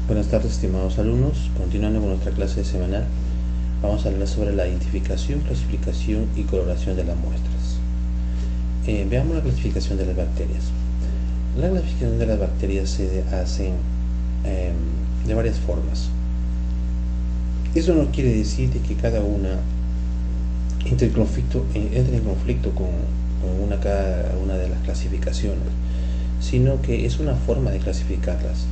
Buenas tardes, estimados alumnos. Continuando con nuestra clase semanal, vamos a hablar sobre la identificación, clasificación y coloración de las muestras. Veamos la clasificación de las bacterias. La clasificación de las bacterias se hace de varias formas. Eso no quiere decir que cada una entre en conflicto con cada una de las clasificaciones, sino que es una forma de clasificarlas.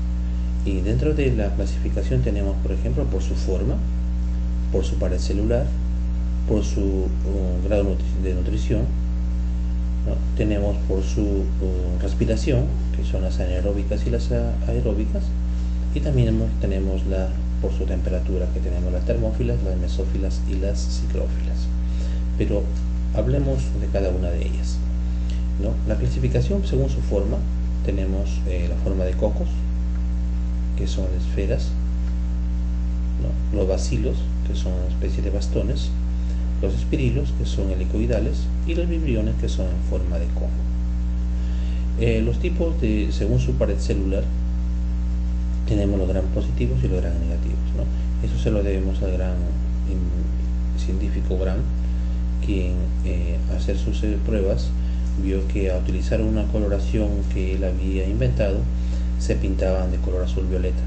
Y dentro de la clasificación tenemos, por ejemplo, por su forma, por su pared celular, por su grado de nutrición, ¿no? Tenemos por su respiración, que son las anaeróbicas y las aeróbicas, y también tenemos por su temperatura, que tenemos las termófilas, las mesófilas y las ciclófilas. Pero hablemos de cada una de ellas, ¿no? La clasificación según su forma, tenemos la forma de cocos, que son esferas, ¿no? Los bacilos, que son una especie de bastones, los espirilos, que son helicoidales, y los vibriones, que son en forma de cono. Los tipos según su pared celular, tenemos los gram positivos y los gram negativos, ¿no? Eso se lo debemos al gran científico Gram, quien al hacer sus pruebas vio que al utilizar una coloración que él había inventado, se pintaban de color azul violeta,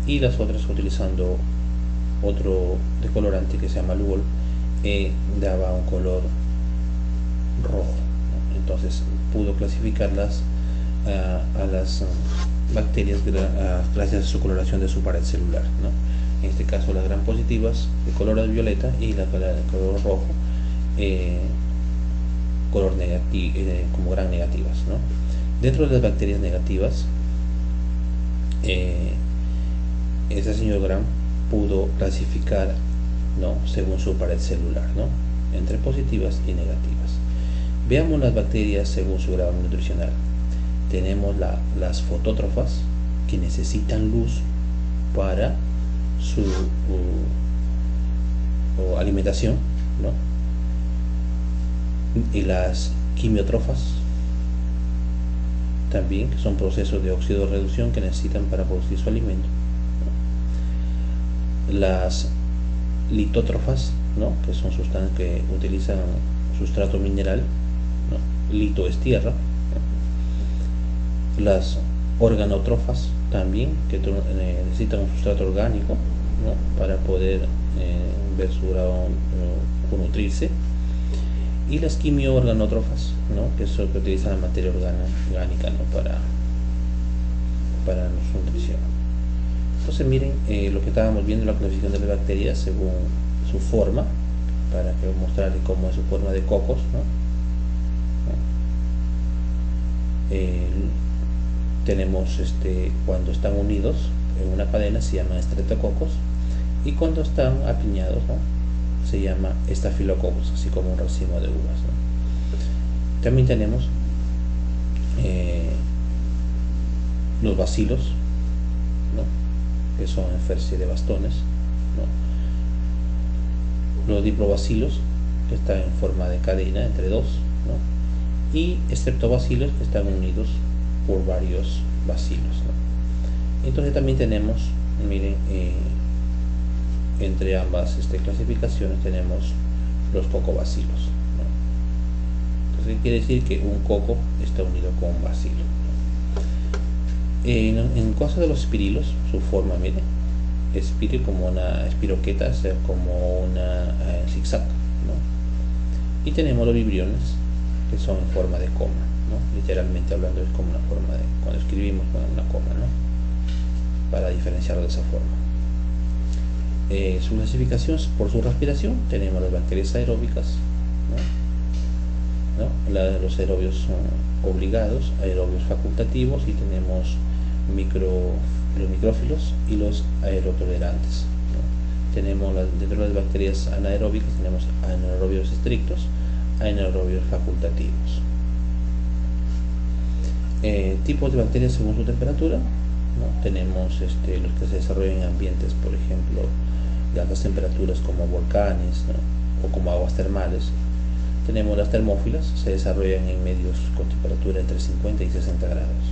y las otras, utilizando otro decolorante que se llama Lugol, daba un color rojo, ¿no? Entonces pudo clasificarlas a las bacterias gracias a su coloración de su pared celular, ¿no? En este caso las gram positivas de color violeta y las de color rojo como gram negativas, ¿no? Dentro de las bacterias negativas, ese señor Gram pudo clasificar, ¿no?, según su pared celular, ¿no?, entre positivas y negativas. Veamos las bacterias según su grado nutricional. Tenemos las fotótrofas, que necesitan luz para su alimentación, ¿no?, y las quimiótrofas también, que son procesos de oxidorreducción que necesitan para producir su alimento, ¿no? Las litótrofas, ¿no?, que son sustancias que utilizan sustrato mineral, ¿no? Lito es tierra, ¿no? Las organótrofas también, que necesitan un sustrato orgánico, ¿no?, para poder ver su grado o nutrirse. Y las quimioorganótrofas, ¿no?, que son que utilizan la materia orgánica, ¿no?, para su nutrición. Entonces miren lo que estábamos viendo, la clasificación de las bacterias según su forma, para que mostrarles cómo es su forma de cocos, ¿no? Tenemos cuando están unidos en una cadena se llama estreptococos, y cuando están apiñados, ¿no?, se llama estafilococos, así como un racimo de uvas, ¿no? También tenemos los bacilos, ¿no?, que son en especie de bastones, ¿no? Los diplobacilos, que están en forma de cadena entre dos, ¿no?, y streptobacilos, que están unidos por varios bacilos, ¿no? Entonces también tenemos, miren, entre ambas clasificaciones tenemos los cocobacilos, ¿no? Entonces quiere decir que un coco está unido con un bacilo, ¿no? En caso de los espirilos, su forma, miren, espiril como una espiroqueta, o sea, como una zigzag, ¿no? Y tenemos los vibriones, que son en forma de coma, ¿no? Literalmente hablando es como una forma de, cuando escribimos con una coma, ¿no?, para diferenciarlo de esa forma. Su clasificación por su respiración, tenemos las bacterias aeróbicas, ¿no? Los aerobios son obligados, aerobios facultativos, y tenemos los micrófilos y los aerotolerantes, ¿no? Tenemos dentro de las bacterias anaeróbicas tenemos anaerobios estrictos, anaerobios facultativos. Tipos de bacterias según su temperatura, ¿no? Tenemos los que se desarrollan en ambientes, por ejemplo, de altas temperaturas como volcanes, ¿no?, o como aguas termales. Tenemos las termófilas, se desarrollan en medios con temperatura entre 50 y 60 grados.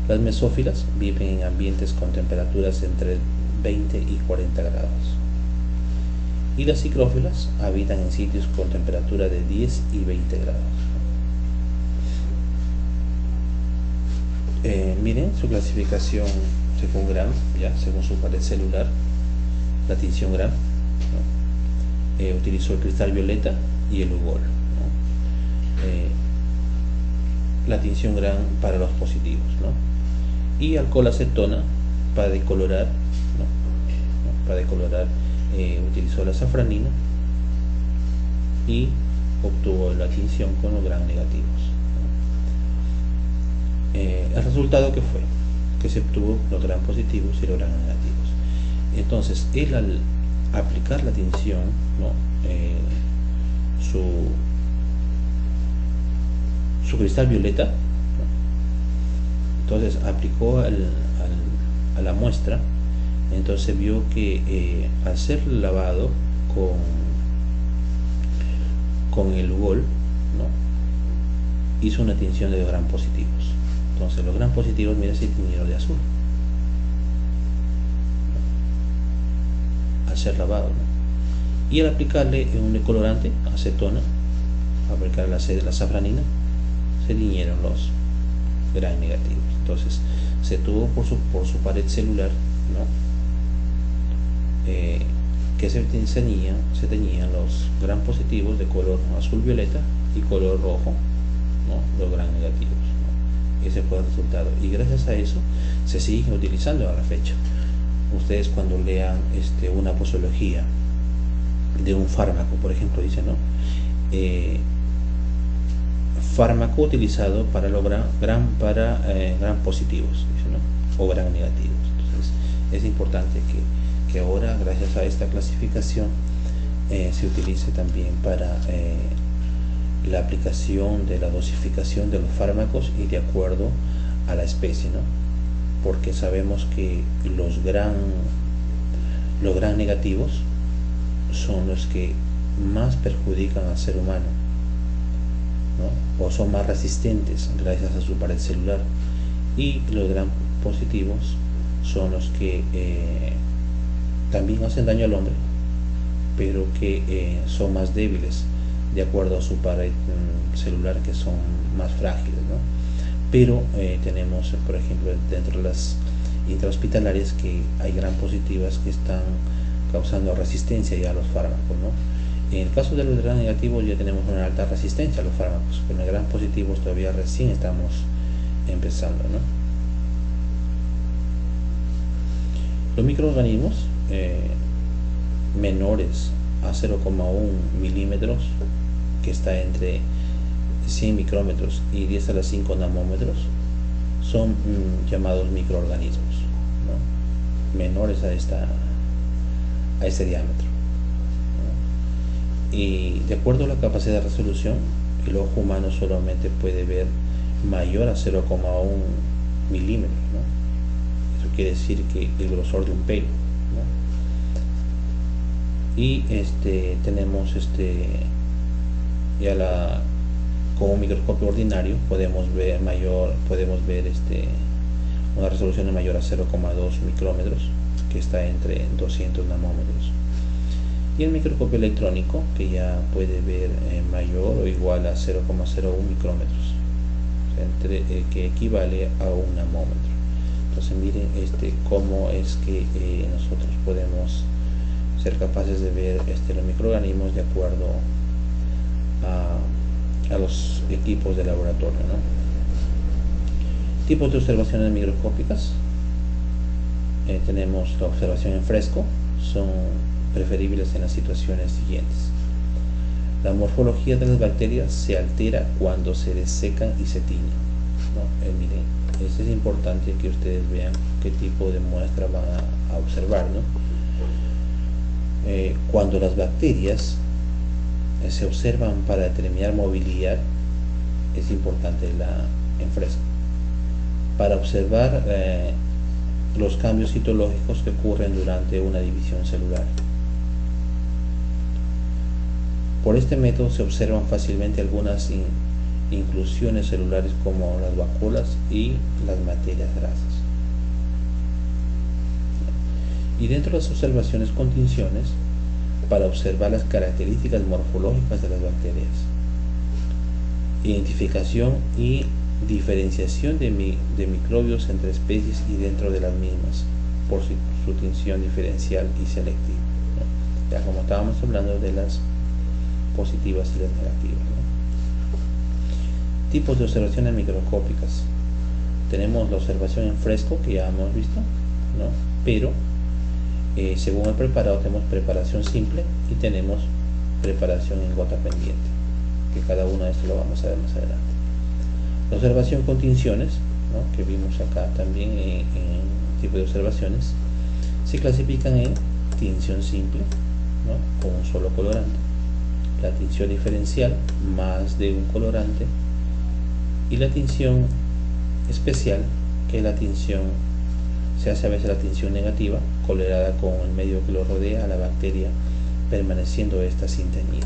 Las mesófilas viven en ambientes con temperaturas entre 20 y 40 grados. Y las ciclófilas habitan en sitios con temperatura de 10 y 20 grados. Miren su clasificación según Gram, según su pared celular, la tinción Gram, ¿no? Utilizó el cristal violeta y el UGOL, ¿no? La tinción Gram para los positivos, ¿no? Y alcohol acetona para decolorar, ¿no? Para decolorar utilizó la safranina y obtuvo la tinción con los Gram negativos. El resultado que fue que se obtuvo los Gram positivos y los Gram negativos. Entonces él, al aplicar la tinción, ¿no? su cristal violeta, ¿no? Entonces aplicó a la muestra, entonces vio que al ser lavado con el UGOL, ¿no? Hizo una tinción de los Gram positivos. Entonces los Gram positivos, mira, se tiñeron de azul al ser lavado, ¿no? Y al aplicarle un decolorante, acetona, aplicar la safranina, se tiñeron los Gram negativos. Entonces se tuvo por su pared celular, ¿no? Que se teñían los Gram positivos de color azul violeta y color rojo, ¿no? Los Gram negativos. Ese fue el resultado, y gracias a eso se siguen utilizando a la fecha. Ustedes cuando lean una posología de un fármaco, por ejemplo, dice, ¿no? Fármaco utilizado para los Gram positivos, dice, ¿no? O Gram negativos. Entonces es importante que ahora, gracias a esta clasificación, se utilice también para la aplicación de la dosificación de los fármacos y de acuerdo a la especie, ¿no? Porque sabemos que los Gram negativos son los que más perjudican al ser humano, ¿no? O son más resistentes gracias a su pared celular, y los Gram positivos son los que también hacen daño al hombre, pero que son más débiles de acuerdo a su pared celular, que son más frágiles, ¿no? Pero tenemos, por ejemplo, dentro de las intrahospitalarias, que hay Gram positivas que están causando resistencia ya a los fármacos, ¿no? En el caso de los Gram negativos ya tenemos una alta resistencia a los fármacos, pero en los Gram positivos todavía recién estamos empezando, ¿no? Los microorganismos menores a 0,1 milímetros, que está entre 100 micrómetros y 10 a la 5 namómetros, son llamados microorganismos, ¿no? Menores a ese diámetro, ¿no? Y de acuerdo a la capacidad de resolución, el ojo humano solamente puede ver mayor a 0,1 milímetros, ¿no? Eso quiere decir que el grosor de un pelo, ¿no? Y tenemos ya con un microscopio ordinario podemos ver una resolución de mayor a 0,2 micrómetros, que está entre 200 namómetros, y el microscopio electrónico, que ya puede ver mayor o igual a 0,01 micrómetros, que equivale a un namómetro. Entonces miren cómo es que nosotros podemos ser capaces de ver los microorganismos de acuerdo a los equipos de laboratorio, ¿no? Tipos de observaciones microscópicas. Tenemos la observación en fresco, son preferibles en las situaciones siguientes. La morfología de las bacterias se altera cuando se desecan y se tiñen, ¿no? Miren, es importante que ustedes vean qué tipo de muestra van a observar, ¿no? Cuando las bacterias se observan para determinar movilidad, es importante en fresco. Para observar los cambios citológicos que ocurren durante una división celular. Por este método se observan fácilmente algunas inclusiones celulares como las vacuolas y las materias grasas. Y dentro de las observaciones con tinciones, para observar las características morfológicas de las bacterias, identificación y diferenciación de microbios entre especies y dentro de las mismas, por su tinción diferencial y selectiva, ¿no? Ya como estábamos hablando de las positivas y las negativas, ¿no? Tipos de observaciones microscópicas. Tenemos la observación en fresco, que ya hemos visto, ¿no? Pero según el preparado tenemos preparación simple y tenemos preparación en gota pendiente, que cada uno de estos lo vamos a ver más adelante. La observación con tinciones, ¿no?, que vimos acá también en tipo de observaciones, se clasifican en tinción simple, ¿no?, con un solo colorante, la tinción diferencial, más de un colorante, y la tinción especial, que es la tinción, se hace a veces la tinción negativa, colorada con el medio que lo rodea a la bacteria, permaneciendo esta sin teñir.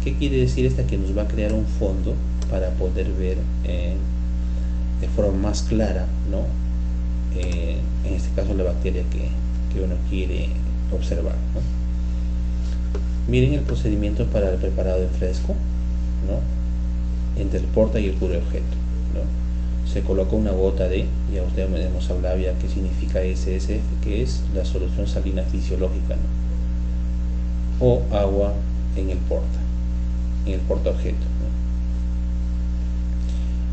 ¿Qué quiere decir esta? Que nos va a crear un fondo para poder ver de forma más clara, ¿no?, en este caso la bacteria que uno quiere observar, ¿no? Miren el procedimiento para el preparado en fresco, ¿no?, entre el porta y el cubre objeto, ¿no? Se coloca una gota de, ya ustedes hemos hablado ya qué significa SSF, que es la solución salina fisiológica, ¿no?, o agua en el porta objeto, ¿no?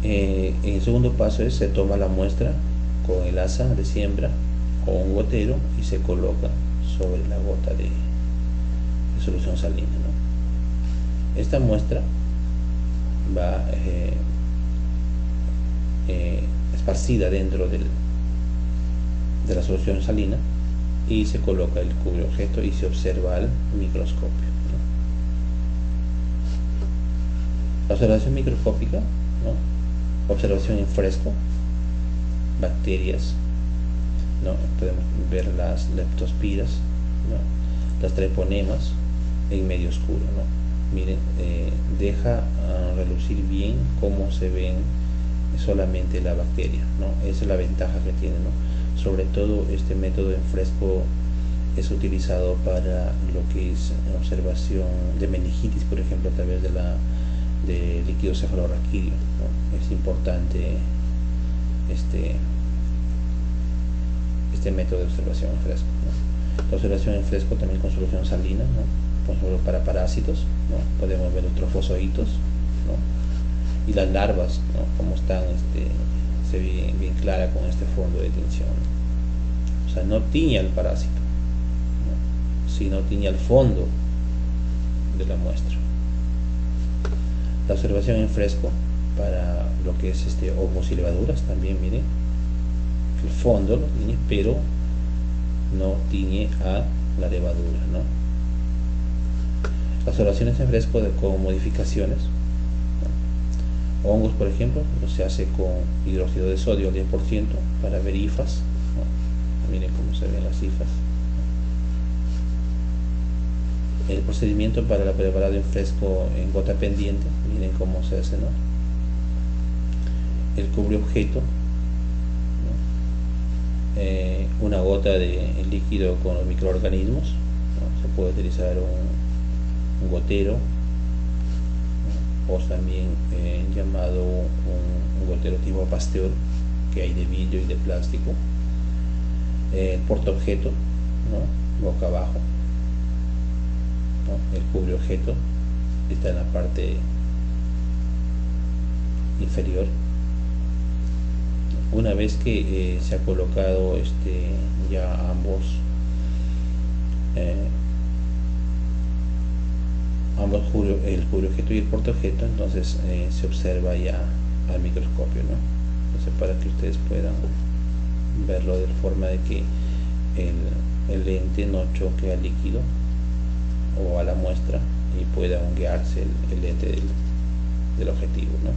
En el segundo paso se toma la muestra con el asa de siembra o un gotero y se coloca sobre la gota de solución salina, ¿no? Esta muestra va esparcida dentro de la solución salina y se coloca el cubre objeto y se observa al microscopio, ¿no? La observación microscópica, ¿no?, observación en fresco, bacterias, ¿no?, podemos ver las leptospiras, ¿no?, las treponemas en medio oscuro, ¿no? Miren, deja relucir bien cómo se ven solamente la bacteria, ¿no? Esa es la ventaja que tiene, ¿no? Sobre todo este método en fresco es utilizado para lo que es observación de meningitis, por ejemplo, a través de líquido cefalorraquídeo, ¿no? Es importante este método de observación en fresco, ¿no? La observación en fresco también con solución salina, ¿no?, por ejemplo para parásitos, ¿no?, podemos ver los trofozoitos, ¿no?, y las larvas, ¿no?, como están, se ve bien clara con este fondo de tinción, ¿no? O sea, no tiñe al parásito, ¿no?, sino tiñe al fondo de la muestra. La observación en fresco para lo que es hongos y levaduras también, miren, el fondo lo tiñe, pero no tiñe a la levadura, ¿no? Las observaciones en fresco con modificaciones, ¿no?, hongos, por ejemplo, se hace con hidróxido de sodio al 10% para ver hifas, ¿no? Miren cómo se ven las hifas. El procedimiento para el preparado en fresco en gota pendiente, miren cómo se hace, ¿no? El cubre objeto, ¿no?, una gota de líquido con los microorganismos, ¿no? Se puede utilizar un gotero, ¿no?, o también llamado un gotero tipo Pasteur, que hay de vidrio y de plástico. El portaobjeto, ¿no?, boca abajo, ¿no? El cubre objeto está en la parte inferior. Una vez que se ha colocado ya ambos el cubre objeto y el portaobjeto, entonces se observa ya al microscopio, ¿no? Entonces, para que ustedes puedan verlo de forma de que el lente no choque al líquido o a la muestra y pueda guiarse el lente del objetivo, ¿no?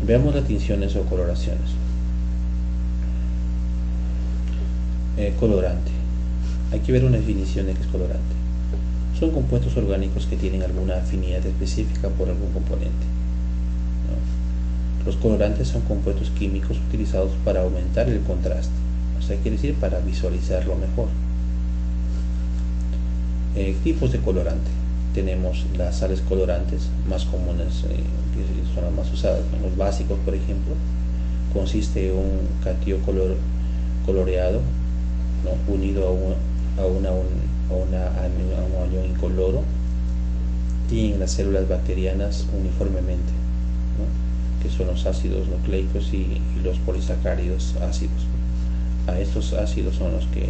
Veamos las tinciones o coloraciones. Colorante. Hay que ver una definición de qué es colorante. Son compuestos orgánicos que tienen alguna afinidad específica por algún componente. ¿no? Los colorantes son compuestos químicos utilizados para aumentar el contraste, o sea, quiere decir para visualizarlo mejor. Tipos de colorante. Tenemos las sales colorantes más comunes, que son las más usadas, ¿no? Los básicos, por ejemplo, consiste en un catión coloreado, ¿no? Unido a un anión incoloro, y en las células bacterianas uniformemente, ¿no? Que son los ácidos nucleicos y los polisacáridos ácidos. A estos ácidos son los que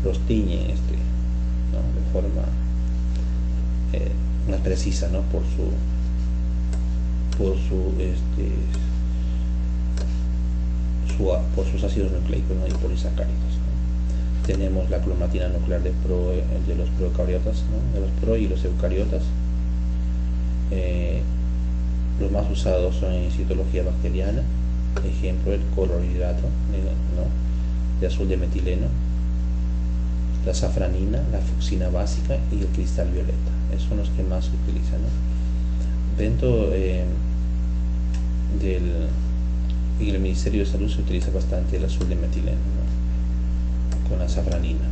los tiñen, ¿no? De forma más precisa, ¿no? por sus ácidos nucleicos, ¿no? Y polisacáridos, ¿no? Tenemos la cromatina nuclear de los procariotas, ¿no? De los pro y los eucariotas. Los más usados son en citología bacteriana, ejemplo el clorhidrato, ¿no? De azul de metileno, la safranina, la fucsina básica y el cristal violeta. Esos son los que más se utilizan, ¿no? Dentro en el Ministerio de Salud se utiliza bastante el azul de metileno, ¿no? Con la safranina.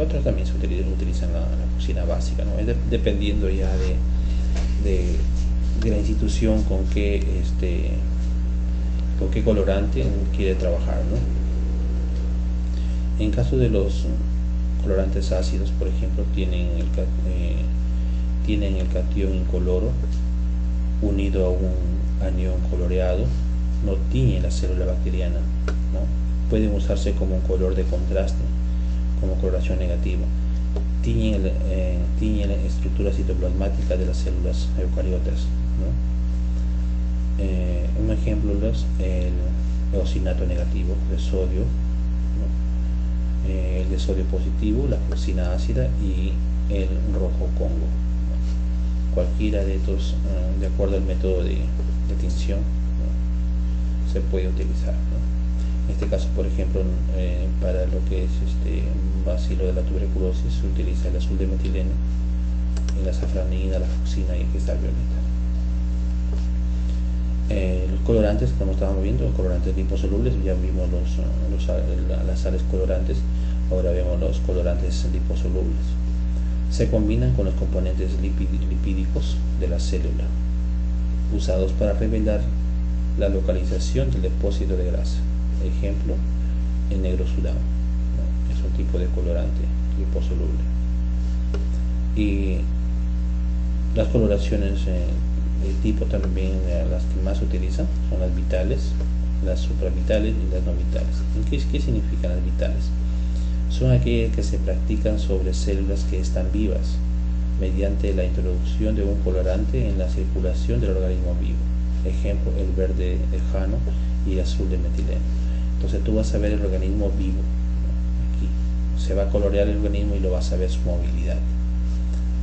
Otros también se utilizan la fucsina básica, ¿no? Dependiendo ya de la institución con qué colorante quiere trabajar, ¿no? En caso de los colorantes ácidos, por ejemplo, tienen el catión incoloro unido a un anión coloreado, no tiñen la célula bacteriana, ¿no? Pueden usarse como un color de contraste, como coloración negativa. Tiñen la estructura citoplasmática de las células eucariotas, ¿no? Un ejemplo es el eosinato negativo de sodio, ¿no? El de sodio positivo, la fucsina ácida y el rojo Congo, ¿no? Cualquiera de estos, de acuerdo al método de tinción, ¿no? Se puede utilizar, ¿no? En este caso, por ejemplo, para lo que es bacilo de la tuberculosis, se utiliza el azul de metileno, la safranina, la fucsina y el cristal violeta. Los colorantes, como estábamos viendo, los colorantes liposolubles, ya vimos las sales colorantes, ahora vemos los colorantes liposolubles. Se combinan con los componentes lipídicos de la célula, usados para revelar la localización del depósito de grasa. Ejemplo, el negro sudán, ¿no? Es un tipo de colorante liposoluble. Y las coloraciones de tipo también, las que más se utilizan son las vitales, las supravitales y las no vitales. ¿Qué significan las vitales? Son aquellas que se practican sobre células que están vivas mediante la introducción de un colorante en la circulación del organismo vivo. Ejemplo, el verde lejano y el azul de metileno. Entonces tú vas a ver el organismo vivo, ¿no? Aquí se va a colorear el organismo y lo vas a ver su movilidad,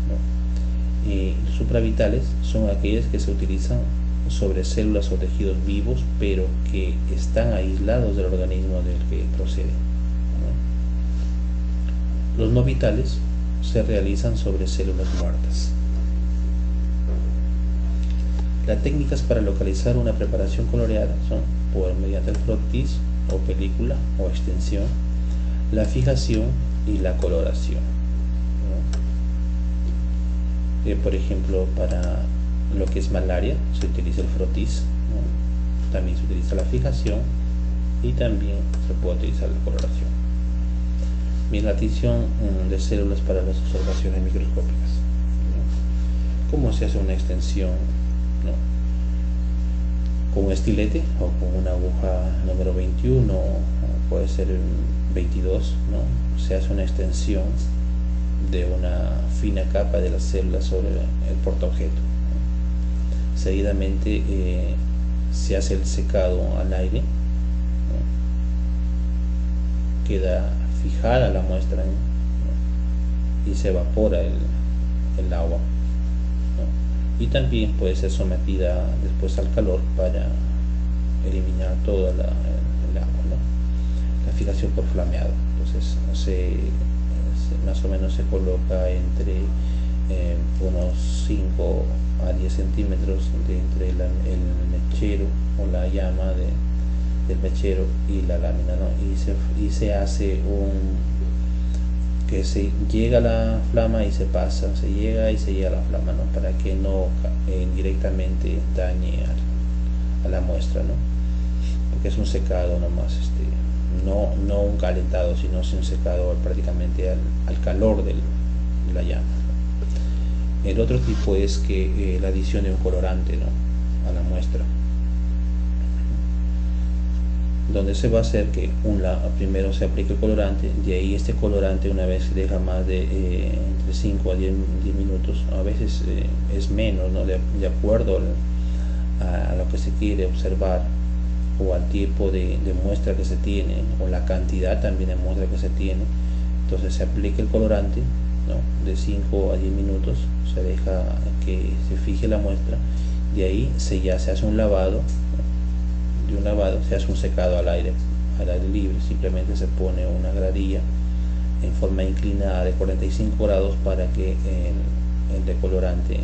¿no? Y supravitales son aquellas que se utilizan sobre células o tejidos vivos, pero que están aislados del organismo del que proceden, ¿no? Los no vitales se realizan sobre células muertas. Las técnicas para localizar una preparación coloreada son mediante el frotis o película o extensión, la fijación y la coloración, ¿no? Por ejemplo, para lo que es malaria se utiliza el frotis, ¿no? También se utiliza la fijación y también se puede utilizar la coloración. Dilatación de células para las observaciones microscópicas, ¿no? ¿Cómo se hace una extensión, ¿no? Con un estilete o con una aguja número 21, o puede ser 22, ¿no? Se hace una extensión de una fina capa de las células sobre el portaobjeto, ¿no? Seguidamente se hace el secado al aire, ¿no? Queda fijada la muestra, ¿no? Y se evapora el agua, ¿no? Y también puede ser sometida después al calor para eliminar todo el agua, ¿no? La fijación por flameado. Entonces más o menos se coloca entre unos 5 a 10 centímetros de entre el mechero o la llama del mechero y la lámina, ¿no? Y se hace que se llega la flama y se pasa, se llega y se llega la flama, ¿no? Para que no directamente dañe a la muestra, ¿no? Porque es un secado nomás, no un calentado, sino es un secado prácticamente al calor de la llama, ¿no? El otro tipo es que la adición de un colorante, ¿no?, a la muestra, donde se va a hacer que primero se aplique el colorante, de ahí este colorante, una vez se deja más de entre 5 a 10 minutos, a veces es menos, ¿no?, de acuerdo a lo que se quiere observar, o al tipo de muestra que se tiene, o la cantidad también de muestra que se tiene. Entonces se aplica el colorante, ¿no?, de 5 a 10 minutos, se deja que se fije la muestra, de ahí ya se hace un lavado, ¿no?, de un lavado se hace un secado al aire libre. Simplemente se pone una gradilla en forma inclinada de 45 grados para que el decolorante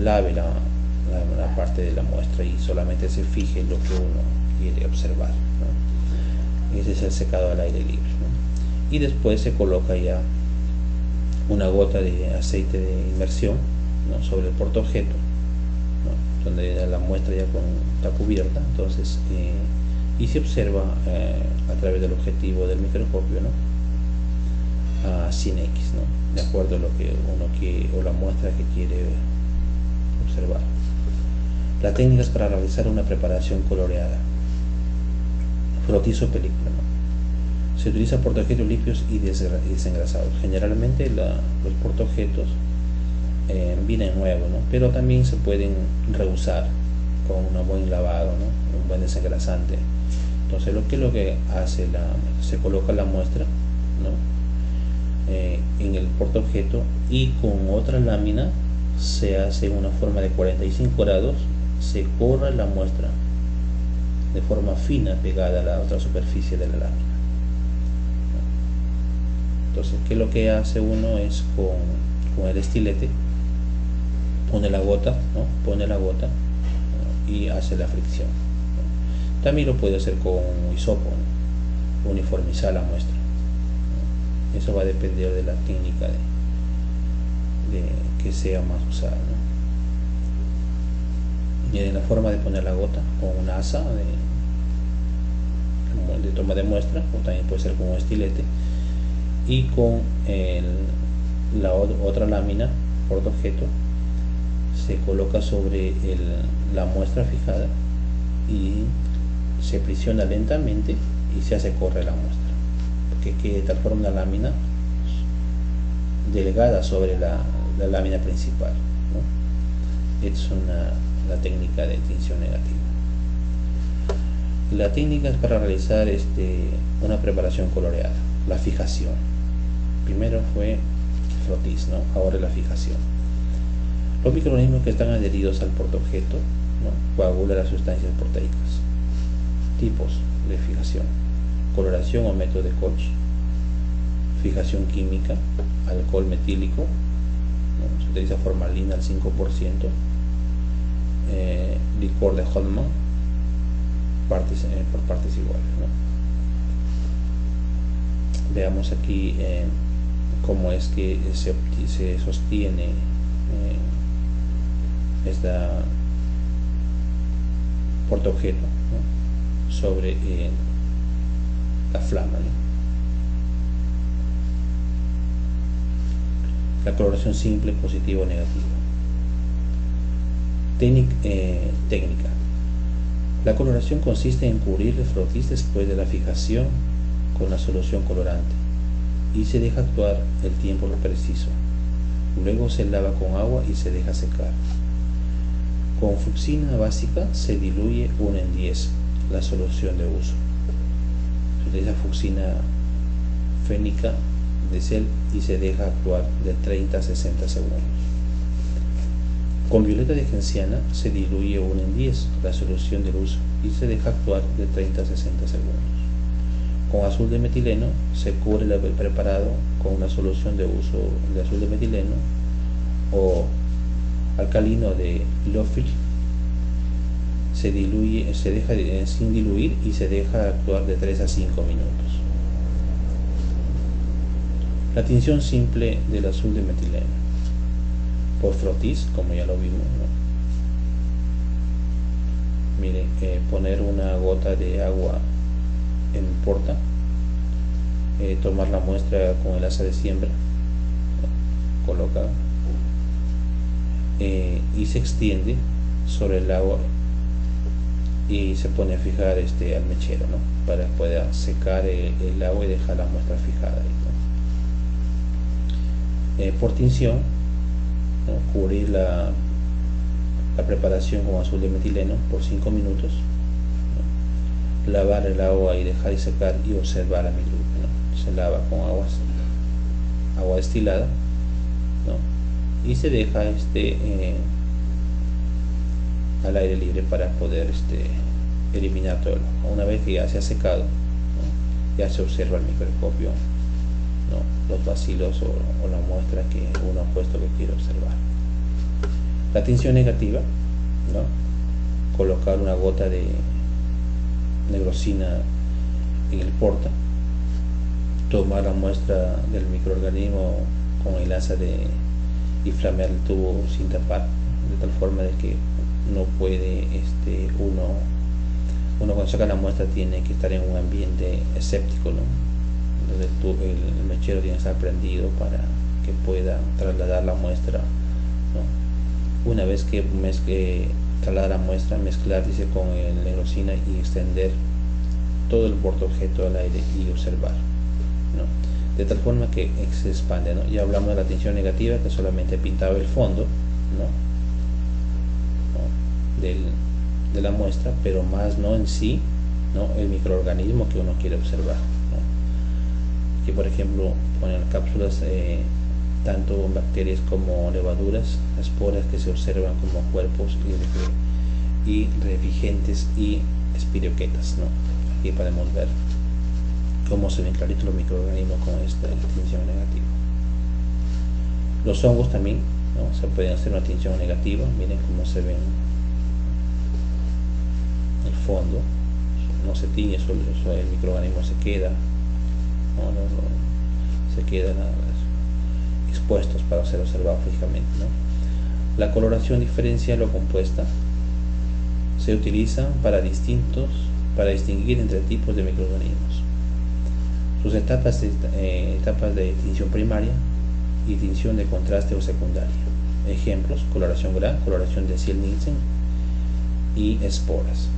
lave la parte de la muestra y solamente se fije lo que uno quiere observar, ¿no? Ese es el secado al aire libre, ¿no? Y después se coloca ya una gota de aceite de inmersión, ¿no?, sobre el portaobjeto, ¿no?, donde la muestra ya está cubierta. Entonces y se observa a través del objetivo del microscopio, ¿no?, a 100x, ¿no?, de acuerdo a lo que uno quiere, o la muestra que quiere observar. Las técnicas para realizar una preparación coloreada. Frotizo o película, ¿no? Se utiliza portaobjetos limpios y desengrasados. Generalmente los portaobjetos vienen nuevos, ¿no?, pero también se pueden reusar con un buen lavado, ¿no?, un buen desengrasante. Entonces lo que hace se coloca la muestra, ¿no?, en el portaobjeto, y con otra lámina se hace una forma de 45 grados, se corre la muestra de forma fina pegada a la otra superficie de la lámina. Entonces, ¿qué es lo que hace uno? Es con el estilete pone la gota, ¿no?, ¿no?, y hace la fricción, ¿no? También lo puede hacer con un hisopo, ¿no?, uniformizar la muestra, ¿no? Eso va a depender de la técnica de que sea más usada, ¿no? Y en la forma de poner la gota con una asa de toma de muestra, o también puede ser con un estilete, y con la otra lámina portaobjeto se coloca sobre la muestra fijada y se presiona lentamente y se hace correr la muestra, porque quede de tal forma una lámina delgada sobre la lámina principal, ¿no? Es la técnica de tinción negativa. La técnica es para realizar una preparación coloreada. La fijación. Primero fue frotis, ¿no?, ahora la fijación. Los microorganismos que están adheridos al portaobjeto, ¿no?, coagulan las sustancias proteicas. Tipos de fijación: coloración o método de Koch, fijación química, alcohol metílico, ¿no?, se utiliza formalina al 5%, licor de Holman, por partes iguales, ¿no? Veamos aquí cómo es que se sostiene esta portaobjeto, ¿no?, sobre la flama, ¿no? La coloración simple, positiva o negativa. Técnica. La coloración consiste en cubrir el frotis después de la fijación con la solución colorante y se deja actuar el tiempo preciso. Luego se lava con agua y se deja secar. Con fucsina básica se diluye 1:10 la solución de uso. Se utiliza fucsina fénica de Cell y se deja actuar de 30 a 60 segundos. Con violeta de genciana se diluye 1:10 la solución del uso y se deja actuar de 30 a 60 segundos. Con azul de metileno se cubre el preparado con una solución de uso de azul de metileno o alcalino de Lofil se deja sin diluir y se deja actuar de 3 a 5 minutos. La tinción simple del azul de metileno por frotis, como ya lo vimos, ¿no? Miren, poner una gota de agua en el porta, tomar la muestra con el asa de siembra, ¿no? Coloca y se extiende sobre el agua y se pone a fijar al mechero, ¿no? Para que pueda secar el agua y dejar la muestra fijada ahí, ¿no? Por tinción, ¿no? Cubrir la preparación con azul de metileno por 5 minutos, ¿no? Lavar el agua y dejar y secar y observar a mi grupo, ¿no? Se lava con agua destilada, ¿no? Y se deja al aire libre para poder eliminar todo el agua. Una vez que ya se ha secado, ¿no? Ya se observa el microscopio, ¿no? Los bacilos o la muestra que uno ha puesto que quiere observar. La tinción negativa, ¿no? Colocar una gota de negrosina en el porta, tomar la muestra del microorganismo con el asa y flamear el tubo sin tapar, de tal forma de que no puede uno cuando saca la muestra tiene que estar en un ambiente escéptico, ¿no? Donde el mechero tiene que estar prendido para que pueda trasladar la muestra, ¿no? Una vez que trasladar la muestra, mezclar con el negrosina y extender todo el portaobjeto al aire y observar, ¿no? De tal forma que se expande, ¿no? Ya hablamos de la tinción negativa, que solamente pintaba el fondo, ¿no? De la muestra, pero más no en sí, ¿no? El microorganismo que uno quiere observar, ¿no? Aquí, por ejemplo, ponen cápsulas, tanto bacterias como levaduras, esporas que se observan como cuerpos y refrigerantes y espiroquetas, ¿no? Aquí podemos ver cómo se ven claritos los microorganismos con esta tinción negativa. Los hongos también, ¿no? Se pueden hacer una tinción negativa. Miren cómo se ven el fondo, no se tiñe, solo el microorganismo se queda, ¿no? Se quedan expuestos para ser observados fijamente, ¿no? La coloración diferencial o compuesta se utiliza para distinguir entre tipos de microorganismos. Sus etapas de tinción primaria y tinción de contraste o secundaria. Ejemplos: coloración GRAM, coloración de Ziel-Nielsen y esporas.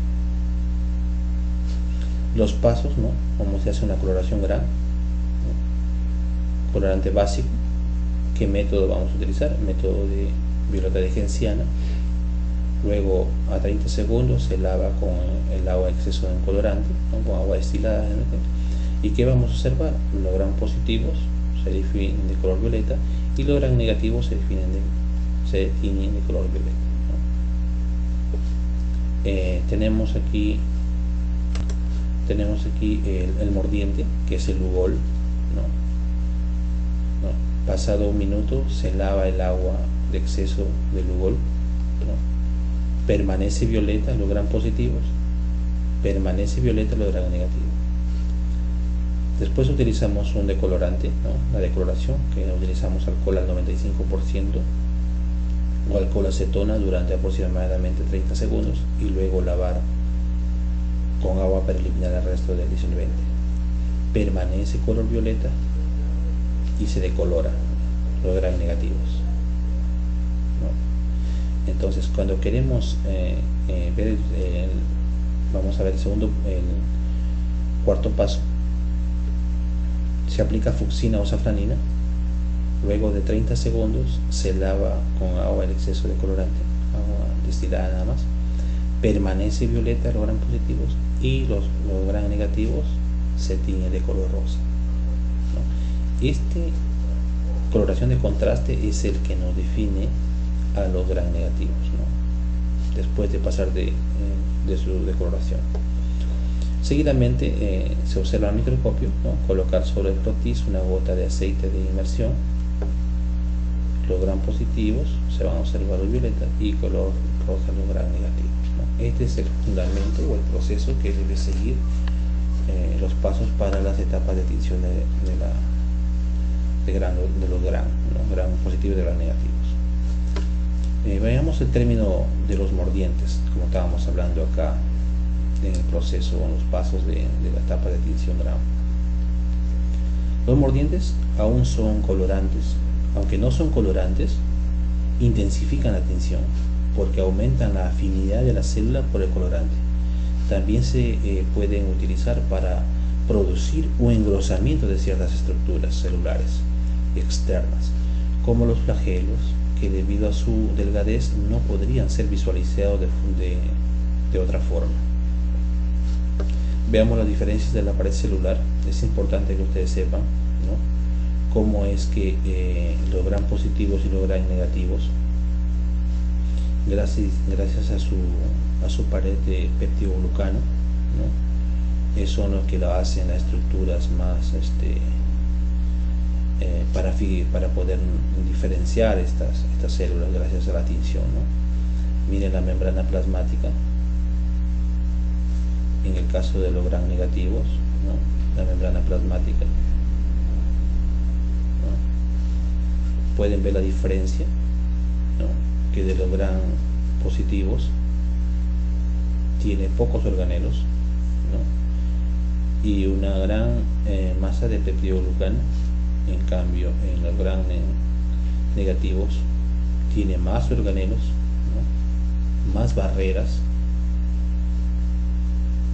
Los pasos, ¿no? Cómo se hace una coloración GRAM, ¿no? Colorante básico. ¿Qué método vamos a utilizar? Método de violeta de genciana. Luego a 30 segundos se lava con el agua exceso de colorante, ¿no? Con agua destilada, ¿no? ¿Y qué vamos a observar? Los gram positivos se definen de color violeta y los gram negativos se tiñen de color violeta, ¿no? Tenemos aquí el mordiente, que es el Lugol, ¿no? Pasado un minuto se lava el agua de exceso de Lugol, ¿no? Permanece violeta los gram positivos, permanece violeta los gram negativos. Después utilizamos un decolorante, ¿no? La decoloración, que utilizamos alcohol al 95% o alcohol acetona durante aproximadamente 30 segundos y luego lavar con agua para eliminar el resto del disolvente. Permanece color violeta y se decolora los gram negativos, ¿no? Entonces, cuando queremos ver vamos a ver el cuarto paso. Se aplica fucsina o safranina. Luego de 30 segundos se lava con agua el exceso de colorante, agua destilada nada más. Permanece violeta los gram positivos y los gram negativos se tiñe de color rosa, ¿no? Coloración de contraste es el que nos define a los gram negativos, ¿no? Después de pasar de su decoloración. Seguidamente se observa al microscopio, ¿no? Colocar sobre el frotis una gota de aceite de inmersión, los gram positivos se van a observar los violetas y color rosa los gram negativos, ¿no? Este es el fundamento o el proceso que debe seguir los pasos para las etapas de tinción de los gram, ¿no? Gram positivos y gram negativos. Veamos el término de los mordientes, como estábamos hablando acá en el proceso o en los pasos de la etapa de tinción gram. Los mordientes aún son colorantes, aunque no son colorantes, intensifican la tinción porque aumentan la afinidad de la célula por el colorante. También se pueden utilizar para producir un engrosamiento de ciertas estructuras celulares externas, como los flagelos, que debido a su delgadez no podrían ser visualizados de otra forma. Veamos las diferencias de la pared celular. Es importante que ustedes sepan, ¿no?, cómo es que los gram positivos y los gram negativos, gracias a su pared de peptidoglucano, ¿no?, son los que la hacen las estructuras más para poder diferenciar estas células gracias a la tinción, ¿no? Miren la membrana plasmática en el caso de los gram negativos, ¿no?, la membrana plasmática, ¿no? Pueden ver la diferencia, ¿no?, que de los gram positivos tiene pocos organelos, ¿no?, y una gran masa de peptidoglucano. En cambio, en los gram negativos tiene más organelos, ¿no?, más barreras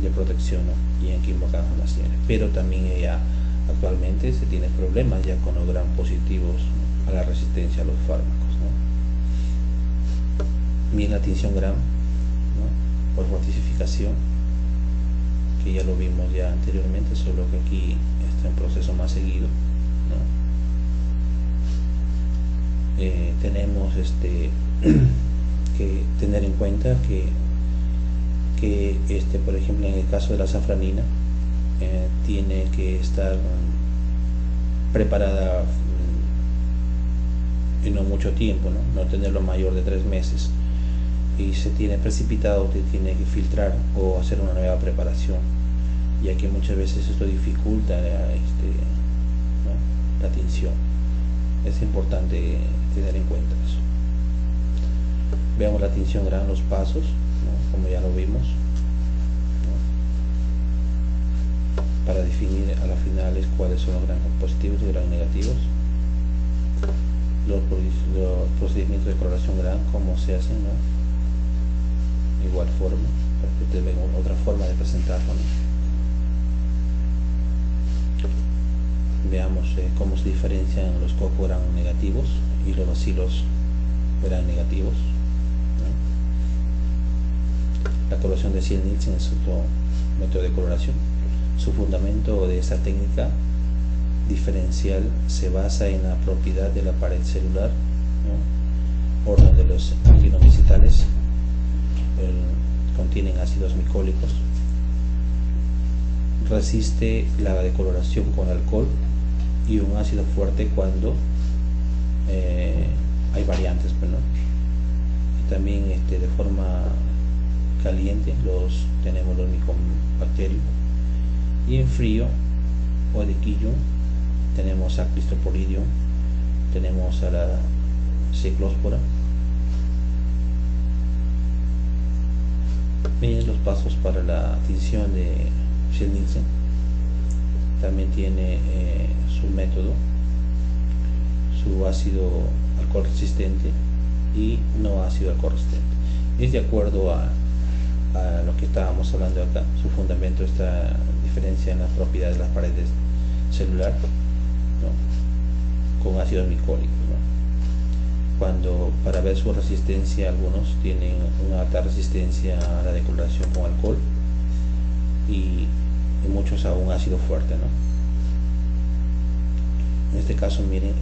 de protección, ¿no?, y aquí acá las tiene. Pero también ya actualmente se tiene problemas ya con los gram positivos, ¿no?, a la resistencia a los fármacos, ¿no? Bien, la tinción gram, ¿no?, por fortificación, que ya lo vimos ya anteriormente, solo que aquí está en proceso más seguido, ¿no? Tenemos que tener en cuenta que por ejemplo, en el caso de la safranina, tiene que estar preparada en no mucho tiempo, no tenerlo mayor de 3 meses, y se tiene precipitado, se tiene que filtrar o hacer una nueva preparación, ya que muchas veces esto dificulta ¿no?, la tinción. Es importante tener en cuenta eso. Veamos la tinción gram, los pasos, ¿no?, como ya lo vimos, ¿no?, para definir a las finales cuáles son los gram positivos y gram negativos. Los procedimientos de coloración gram, cómo se hacen, ¿no?, igual forma, para que ustedes vean otra forma de presentarlo, ¿no? Veamos cómo se diferencian los cocos gram negativos y los bacilos gram negativos, ¿no? La coloración de Ziel-Nielsen es otro método de coloración. Su fundamento de esta técnica diferencial se basa en la propiedad de la pared celular, ¿no?, orden de los actinomicetales, contienen ácidos micólicos, resiste la decoloración con alcohol y un ácido fuerte cuando hay variantes, ¿no? Y también de forma caliente tenemos los micobacterios, y en frío o de quillo tenemos a Clystroporidium, tenemos a la Ciclospora. Miren los pasos para la tinción de Ziel-Nielsen. También tiene su método, su ácido alcohol resistente y no ácido alcohol resistente. Es de acuerdo a lo que estábamos hablando acá. Su fundamento está diferencia en las propiedades de las paredes celular, ¿no?, con ácidos micólicos, ¿no? Cuando para ver su resistencia, algunos tienen una alta resistencia a la decoloración con alcohol y muchos a un ácido fuerte, ¿no? En este caso, miren,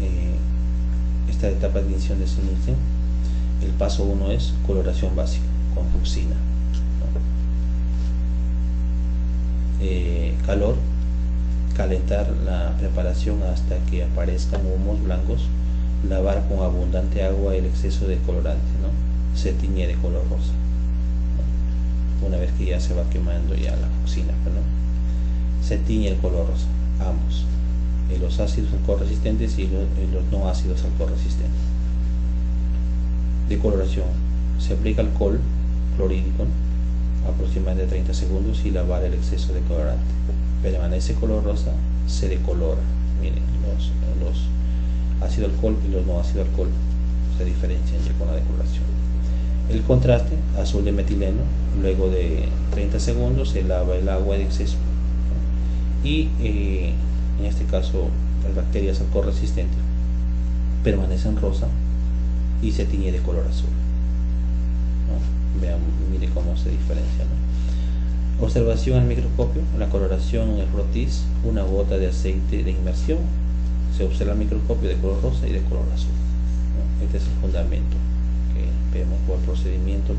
esta etapa de tinción de Ziel-Nielsen, el paso 1 es coloración básica con fucsina, ¿no? Calor, calentar la preparación hasta que aparezcan humos blancos lavar con abundante agua el exceso de colorante, ¿no? Se tiñe de color rosa, ¿no? Una vez que ya se va quemando ya la cocina, ¿no? Se tiñe el color rosa, ambos, los ácidos alcohol resistentes y los no ácidos alcohol resistentes. Decoloración: se aplica alcohol clorhídrico aproximadamente 30 segundos y lavar el exceso de colorante. Permanece color rosa, se decolora. Miren, los ácido alcohol y los no ácido alcohol se diferencian ya con la decoloración. El contraste: azul de metileno, luego de 30 segundos se lava el agua de exceso, ¿no? Y en este caso las bacterias alcohol resistentes permanecen rosa y se tiñe de color azul, ¿no? Vean, mire cómo se diferencia, ¿no? Observación al microscopio: la coloración en el frotis, una gota de aceite de inmersión, se observa el microscopio de color rosa y de color azul, ¿no? Este es el fundamento que vemos por procedimiento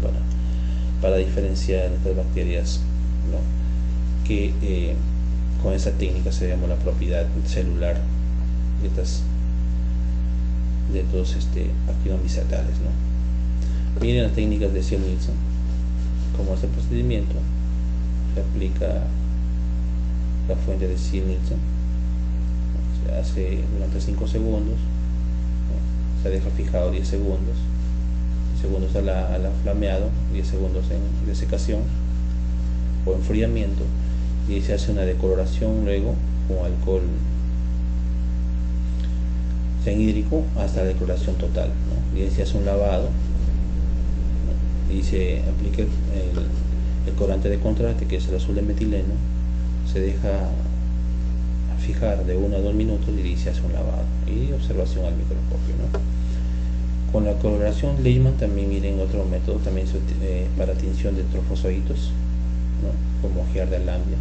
para diferenciar estas bacterias, ¿no? Que con esa técnica se llama la propiedad celular de estos actinomicetales, ¿no? Miren las técnicas de Ziehl-Neelsen. Como este procedimiento se aplica la fuente de Ziehl-Neelsen, se hace durante 5 segundos, ¿no? Se deja fijado 10 segundos, 10 segundos a la flameado, 10 segundos en desecación o enfriamiento, y se hace una decoloración luego con alcohol hídrico hasta la decoloración total, ¿no? Y se hace un lavado, ¿no? Y se aplica el colorante de contraste, que es el azul de metileno, se deja fijar de 1 a 2 minutos y se hace un lavado y observación al microscopio, ¿no? Con la coloración Leishman también, miren, otro método también para tinción de trofosoditos, ¿no? Como ojear de alambia,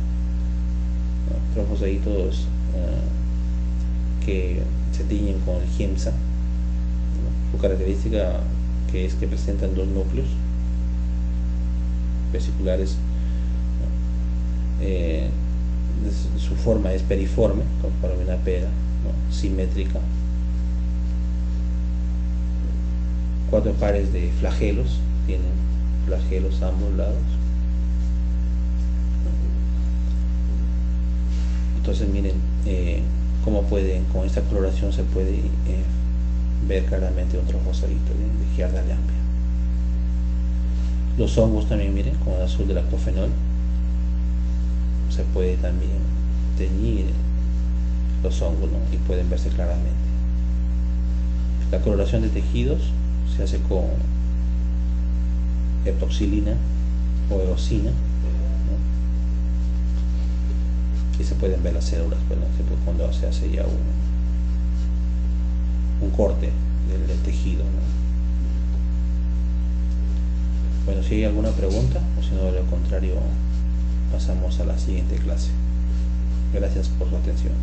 ¿no? Trofosoditos que se tiñen con el Giemsa, ¿no? Su característica que es que presentan 2 núcleos vesiculares, ¿no? Su forma es periforme, como para una pera, ¿no? Simétrica. 4 pares de flagelos, tienen flagelos a ambos lados. Entonces miren cómo con esta coloración se puede ver claramente un trofosodito de Giardia lambia. Los hongos también, miren, con el azul del actofenol se puede también teñir los hongos, ¿no? Y pueden verse claramente. La coloración de tejidos se hace con eptoxilina o eosina, ¿no? Y se pueden ver las células, pues, ¿no? Cuando se hace ya un corte del tejido, ¿no? Bueno, si hay alguna pregunta, o si no, de lo contrario, pasamos a la siguiente clase. Gracias por su atención.